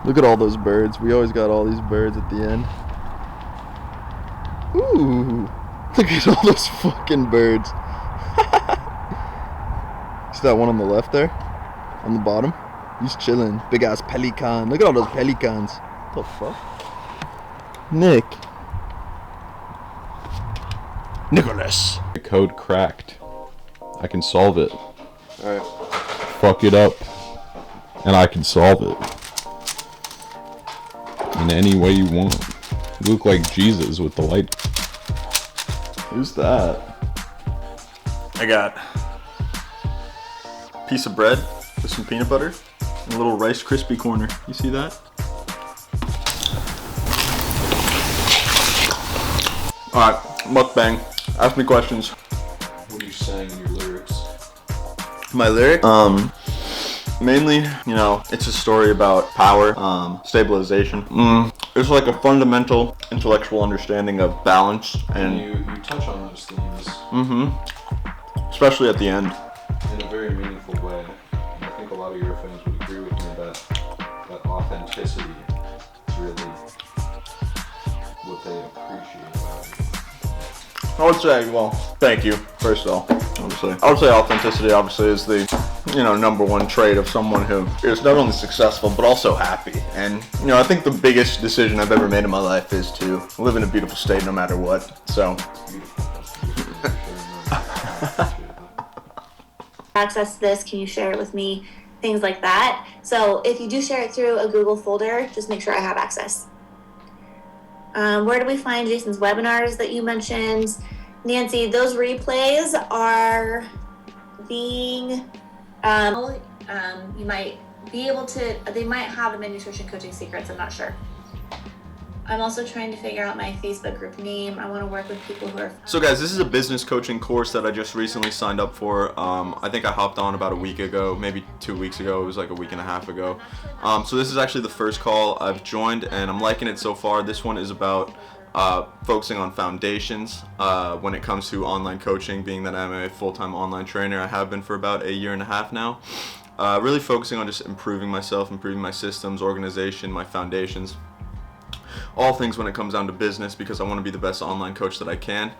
Look at all those birds. We always got all these birds at the end. Ooh. Look at all those fucking birds. See that one on the left there? On the bottom? He's chilling. Big ass pelican. Look at all those pelicans. What the fuck? Nick. Nicholas. The code cracked. I can solve it. Alright. Fuck it up. And I can solve it. In any way you want. You look like Jesus with the light. Who's that? I got a piece of bread with some peanut butter and a little Rice Krispie corner. You see that? Alright, mukbang. Ask me questions. What are you saying in your lyrics? My lyric? Mainly, you know, it's a story about power, stabilization. It's like a fundamental intellectual understanding of balance and You touch on those themes especially at the end. in a very meaningful way. And I think a lot of your fans would agree with me that authenticity is really what they appreciate about it. I would say, well, thank you, first of all, obviously. I would say authenticity, obviously, is the, you know, number one trait of someone who is not only successful, but also happy. And, you know, I think the biggest decision I've ever made in my life is to live in a beautiful state no matter what, so. Access to this, can you share it with me? Things like that. So if you do share it through a Google folder, just make sure I have access. Where do we find Jason's webinars that you mentioned? Nancy, those replays are being, you might be able to, they might have them in Nutrition Coaching Secrets, I'm not sure. I'm also trying to figure out my Facebook group name. I want to work with people who are... So guys, this is a business coaching course that I just recently signed up for. I think I hopped on about a week ago, maybe 2 weeks ago. It was like a week and a half ago. So this is actually the first call I've joined, and I'm liking it so far. This one is about focusing on foundations when it comes to online coaching, being that I'm a full-time online trainer. I have been for about a year and a half now. Really focusing on just improving myself, improving my systems, organization, my foundations. All things when it comes down to business, because I want to be the best online coach that I can.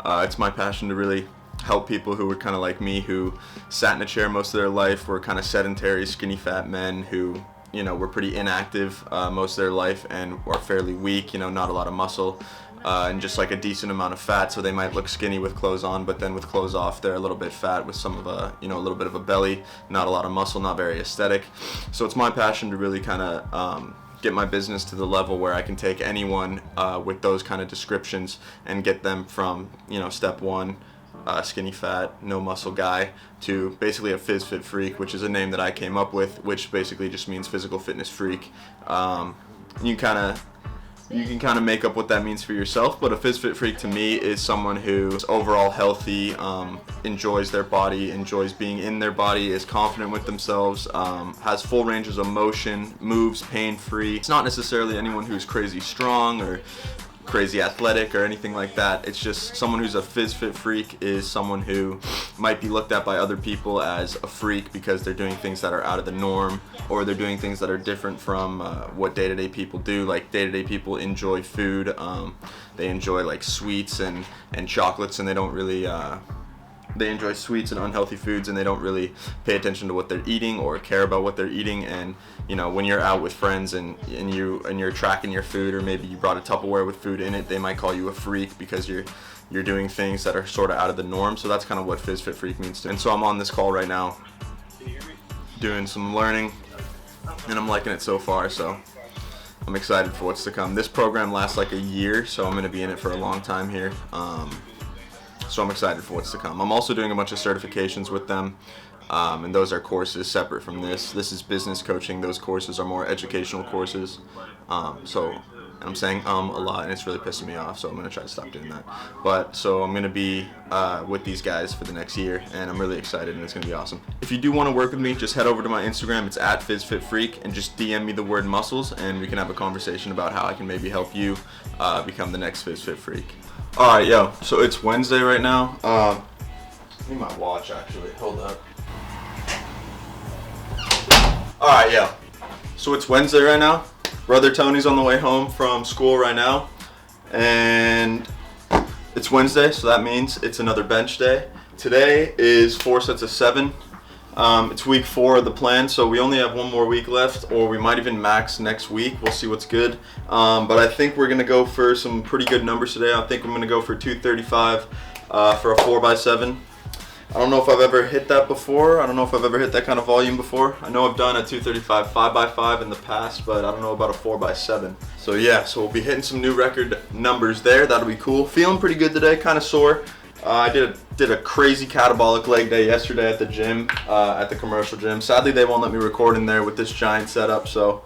It's my passion to really help people who were kind of like me, who sat in a chair most of their life, were kind of sedentary, skinny, fat men who, you know, were pretty inactive most of their life and are fairly weak, you know, not a lot of muscle, and just like a decent amount of fat, so they might look skinny with clothes on, but then with clothes off, they're a little bit fat with some of a, you know, a little bit of a belly, not a lot of muscle, not very aesthetic. So it's my passion to really kind of get my business to the level where I can take anyone with those kind of descriptions and get them from, you know, step one, skinny fat, no muscle guy, to basically a phys fit freak, which is a name that I came up with, which basically just means physical fitness freak. You can kind of make up what that means for yourself, but a phys fit freak to me is someone who's overall healthy, enjoys their body, enjoys being in their body, is confident with themselves, has full ranges of motion, moves pain-free. It's not necessarily anyone who's crazy strong or crazy athletic or anything like that. It's just someone who's a phys fit freak is someone who might be looked at by other people as a freak because they're doing things that are out of the norm, or they're doing things that are different from what day-to-day people do. Like day-to-day people enjoy food, they enjoy like sweets and chocolates, and they don't really they enjoy sweets and unhealthy foods, and they don't really pay attention to what they're eating or care about what they're eating. And you know, when you're out with friends and you're tracking your food, or maybe you brought a Tupperware with food in it, they might call you a freak because you're doing things that are sort of out of the norm. So that's kind of what phys fit freak means to me. And so I'm on this call right now doing some learning, and I'm liking it so far, so I'm excited for what's to come. This program lasts like a year, so I'm going to be in it for a long time here. So I'm excited for what's to come. I'm also doing a bunch of certifications with them, and those are courses separate from this. This is business coaching. Those courses are more educational courses. And I'm saying a lot, and it's really pissing me off, so I'm going to try to stop doing that. But so I'm going to be with these guys for the next year, and I'm really excited, and it's going to be awesome. If you do want to work with me, just head over to my Instagram. It's @PhysFitFreak, and just DM me the word muscles, and we can have a conversation about how I can maybe help you become the next Phys Fit Freak. All right, yo, so it's Wednesday right now. I need my watch, actually. Hold up. All right, yo. So it's Wednesday right now. Brother Tony's on the way home from school right now. And it's Wednesday, so that means it's another bench day. Today is 4 sets of 7. It's week 4 of the plan, so we only have 1 more week left, or we might even max next week. We'll see what's good. But I think we're gonna go for some pretty good numbers today. I think I'm gonna go for 235 for a 4x7. I don't know if I've ever hit that before. I don't know if I've ever hit that kind of volume before. I know I've done a 235 5x5 in the past, but I don't know about a 4x7. So yeah, so we'll be hitting some new record numbers there. That'll be cool. Feeling pretty good today, kind of sore. I did a crazy catabolic leg day yesterday at the gym, at the commercial gym. Sadly, they won't let me record in there with this giant setup, so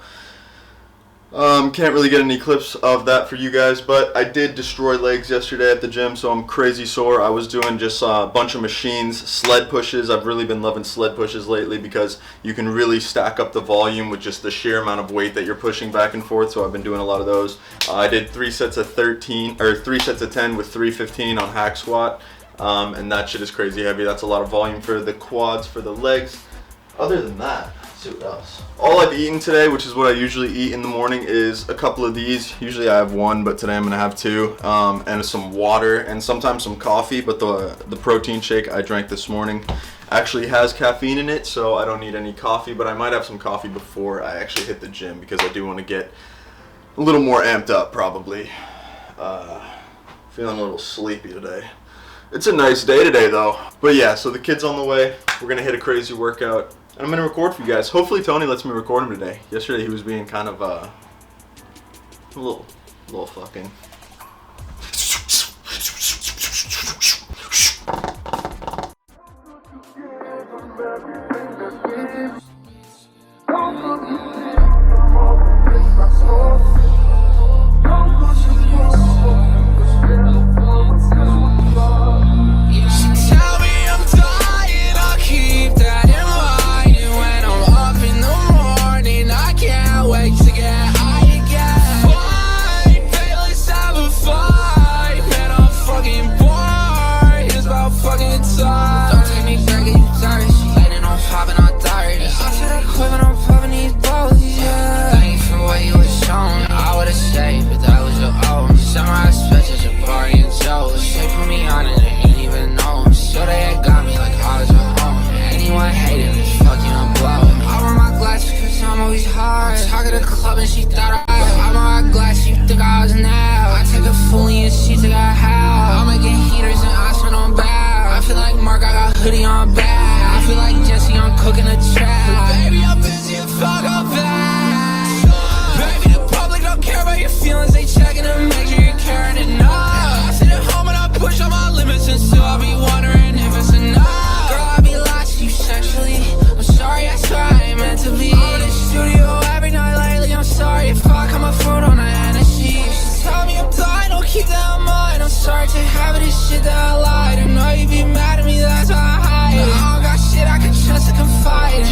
can't really get any clips of that for you guys, but I did destroy legs yesterday at the gym, so I'm crazy sore. I was doing just a bunch of machines, sled pushes. I've really been loving sled pushes lately because you can really stack up the volume with just the sheer amount of weight that you're pushing back and forth, so I've been doing a lot of those. I did 3 sets of 10 with 315 on hack squat, and that shit is crazy heavy. That's a lot of volume for the quads, for the legs. Other than that, let's see what else. All I've eaten today, which is what I usually eat in the morning, is a couple of these. Usually I have 1, but today I'm gonna have 2, and some water and sometimes some coffee, but the protein shake I drank this morning actually has caffeine in it, so I don't need any coffee, but I might have some coffee before I actually hit the gym because I do want to get a little more amped up probably. Feeling a little sleepy today. It's a nice day today though. But yeah, so the kid's on the way. We're gonna hit a crazy workout. And I'm going to record for you guys. Hopefully Tony lets me record him today. Yesterday he was being kind of a little fucking.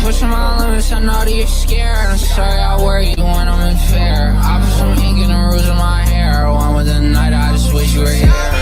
Pushing my limits, I know that you're scared. I'm sorry I worry you when I'm unfair. I put some ink in the roots of my hair. One with the night, I just wish you were here.